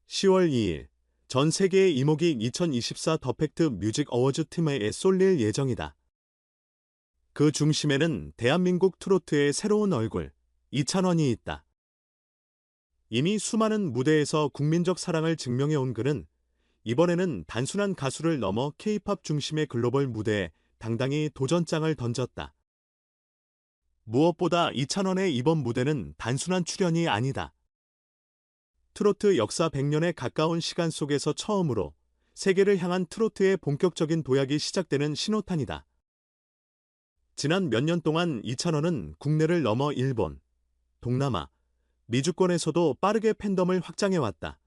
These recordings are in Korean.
10월 2일, 전 세계의 이목이 2024 더 팩트 뮤직 어워즈 팀에 쏠릴 예정이다. 그 중심에는 대한민국 트로트의 새로운 얼굴, 이찬원이 있다. 이미 수많은 무대에서 국민적 사랑을 증명해온 그는 이번에는 단순한 가수를 넘어 K-팝 중심의 글로벌 무대에 당당히 도전장을 던졌다. 무엇보다 이찬원의 이번 무대는 단순한 출연이 아니다. 트로트 역사 100년에 가까운 시간 속에서 처음으로 세계를 향한 트로트의 본격적인 도약이 시작되는 신호탄이다. 지난 몇 년 동안 이찬원은 국내를 넘어 일본, 동남아, 미주권에서도 빠르게 팬덤을 확장해왔다.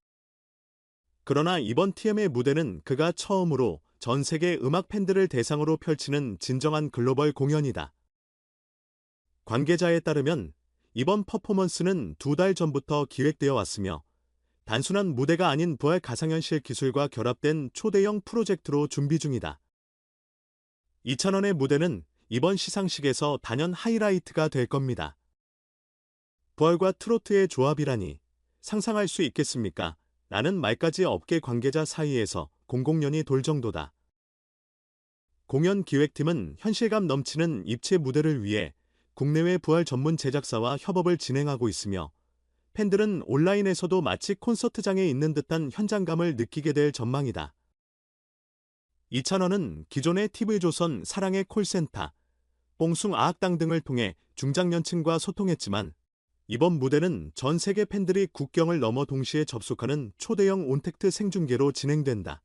그러나 이번 TM의 무대는 그가 처음으로 전 세계 음악 팬들을 대상으로 펼치는 진정한 글로벌 공연이다. 관계자에 따르면 이번 퍼포먼스는 2달 전부터 기획되어 왔으며 단순한 무대가 아닌 VR 가상현실 기술과 결합된 초대형 프로젝트로 준비 중이다. 이찬원의 무대는 이번 시상식에서 단연 하이라이트가 될 겁니다. VR과 트로트의 조합이라니 상상할 수 있겠습니까? 라는 말까지 업계 관계자 사이에서 공공연히 돌 정도다. 공연 기획팀은 현실감 넘치는 입체 무대를 위해 국내외 VR 전문 제작사와 협업을 진행하고 있으며 팬들은 온라인에서도 마치 콘서트장에 있는 듯한 현장감을 느끼게 될 전망이다. 이찬원은 기존의 TV조선 사랑의 콜센터, 뽕숭 아학당 등을 통해 중장년층과 소통했지만 이번 무대는 전 세계 팬들이 국경을 넘어 동시에 접속하는 초대형 온택트 생중계로 진행된다.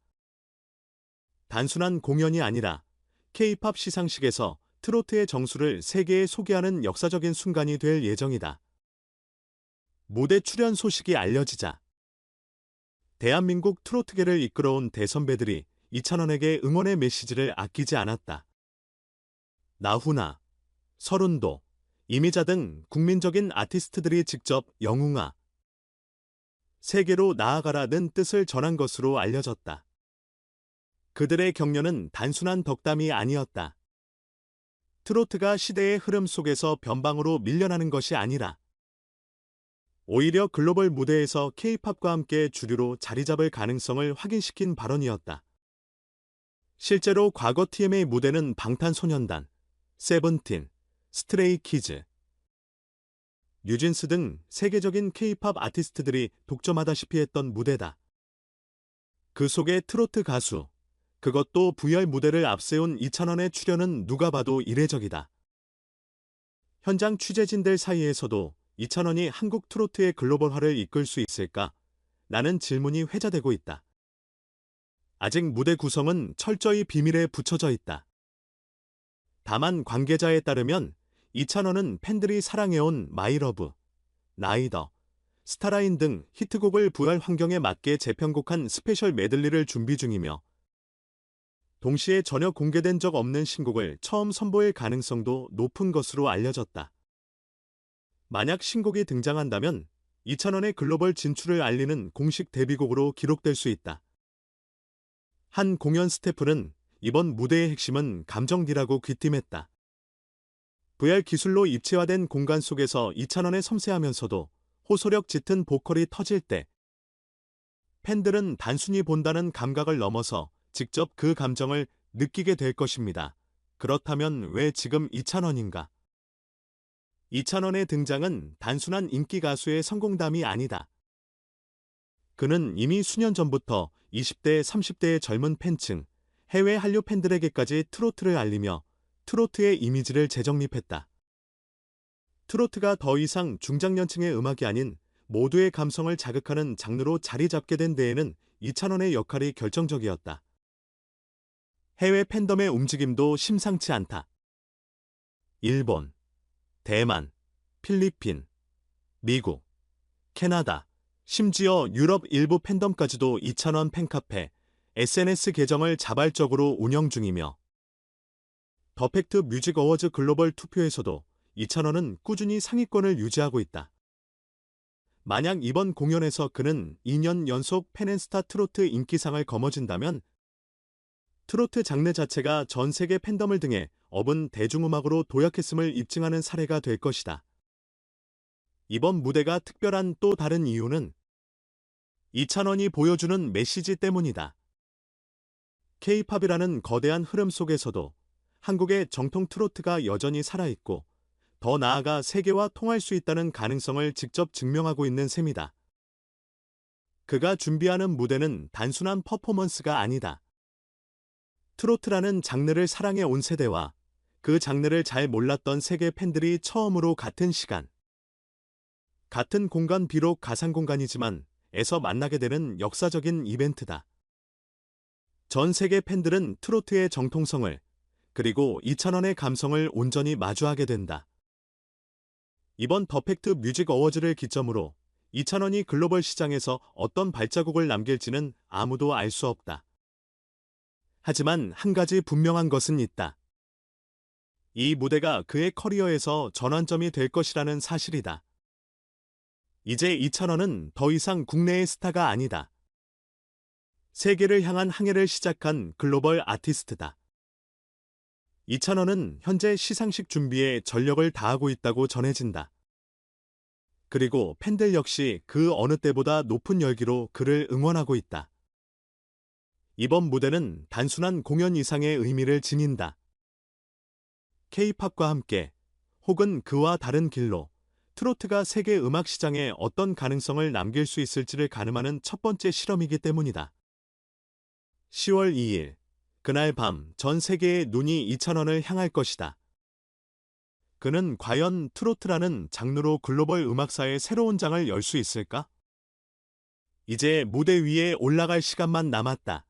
단순한 공연이 아니라 K-팝 시상식에서 트로트의 정수를 세계에 소개하는 역사적인 순간이 될 예정이다. 무대 출연 소식이 알려지자 대한민국 트로트계를 이끌어온 대선배들이 이찬원에게 응원의 메시지를 아끼지 않았다. 나훈아, 서른도, 이미자 등 국민적인 아티스트들이 직접 영웅아, 세계로 나아가라는 뜻을 전한 것으로 알려졌다. 그들의 격려는 단순한 덕담이 아니었다. 트로트가 시대의 흐름 속에서 변방으로 밀려나는 것이 아니라 오히려 글로벌 무대에서 K-팝과 함께 주류로 자리 잡을 가능성을 확인시킨 발언이었다. 실제로 과거 TM의 무대는 방탄소년단, 세븐틴, 스트레이키즈, 뉴진스 등 세계적인 K-팝 아티스트들이 독점하다시피 했던 무대다. 그 속에 트로트 가수, 그것도 VR 무대를 앞세운 이찬원의 출연은 누가 봐도 이례적이다. 현장 취재진들 사이에서도 이찬원이 한국 트로트의 글로벌화를 이끌 수 있을까? 라는 질문이 회자되고 있다. 아직 무대 구성은 철저히 비밀에 붙여져 있다. 다만 관계자에 따르면 이찬원은 팬들이 사랑해온 마이러브, 라이더, 스타라인 등 히트곡을 VR 환경에 맞게 재편곡한 스페셜 메들리를 준비 중이며 동시에 전혀 공개된 적 없는 신곡을 처음 선보일 가능성도 높은 것으로 알려졌다. 만약 신곡이 등장한다면 이찬원의 글로벌 진출을 알리는 공식 데뷔곡으로 기록될 수 있다. 한 공연 스태프는 이번 무대의 핵심은 감정디라고 귀띔했다. VR 기술로 입체화된 공간 속에서 이찬원의 섬세하면서도 호소력 짙은 보컬이 터질 때 팬들은 단순히 본다는 감각을 넘어서 직접 그 감정을 느끼게 될 것입니다. 그렇다면 왜 지금 이찬원인가? 이찬원의 등장은 단순한 인기 가수의 성공담이 아니다. 그는 이미 수년 전부터 20대, 30대의 젊은 팬층, 해외 한류 팬들에게까지 트로트를 알리며 트로트의 이미지를 재정립했다. 트로트가 더 이상 중장년층의 음악이 아닌 모두의 감성을 자극하는 장르로 자리 잡게 된 데에는 이찬원의 역할이 결정적이었다. 해외 팬덤의 움직임도 심상치 않다. 일본, 대만, 필리핀, 미국, 캐나다, 심지어 유럽 일부 팬덤까지도 이찬원 팬카페, SNS 계정을 자발적으로 운영 중이며 더 팩트 뮤직 어워즈 글로벌 투표에서도 이찬원은 꾸준히 상위권을 유지하고 있다. 만약 이번 공연에서 그는 2년 연속 팬앤스타 트로트 인기상을 거머쥔다면 트로트 장르 자체가 전 세계 팬덤을 등에 업은 대중음악으로 도약했음을 입증하는 사례가 될 것이다. 이번 무대가 특별한 또 다른 이유는 이찬원이 보여주는 메시지 때문이다. K-팝이라는 거대한 흐름 속에서도 한국의 정통 트로트가 여전히 살아있고 더 나아가 세계와 통할 수 있다는 가능성을 직접 증명하고 있는 셈이다. 그가 준비하는 무대는 단순한 퍼포먼스가 아니다. 트로트라는 장르를 사랑해 온 세대와 그 장르를 잘 몰랐던 세계 팬들이 처음으로 같은 시간, 같은 공간, 비록 가상 공간이지만 에서 만나게 되는 역사적인 이벤트다. 전 세계 팬들은 트로트의 정통성을 그리고 이찬원의 감성을 온전히 마주하게 된다. 이번 더팩트 뮤직 어워즈를 기점으로 이찬원이 글로벌 시장에서 어떤 발자국을 남길지는 아무도 알 수 없다. 하지만 한 가지 분명한 것은 있다. 이 무대가 그의 커리어에서 전환점이 될 것이라는 사실이다. 이제 이찬원은 더 이상 국내의 스타가 아니다. 세계를 향한 항해를 시작한 글로벌 아티스트다. 이찬원은 현재 시상식 준비에 전력을 다하고 있다고 전해진다. 그리고 팬들 역시 그 어느 때보다 높은 열기로 그를 응원하고 있다. 이번 무대는 단순한 공연 이상의 의미를 지닌다. K-팝과 함께 혹은 그와 다른 길로 트로트가 세계 음악 시장에 어떤 가능성을 남길 수 있을지를 가늠하는 첫 번째 실험이기 때문이다. 10월 2일, 그날 밤 전 세계의 눈이 이찬원을 향할 것이다. 그는 과연 트로트라는 장르로 글로벌 음악사의 새로운 장을 열 수 있을까? 이제 무대 위에 올라갈 시간만 남았다.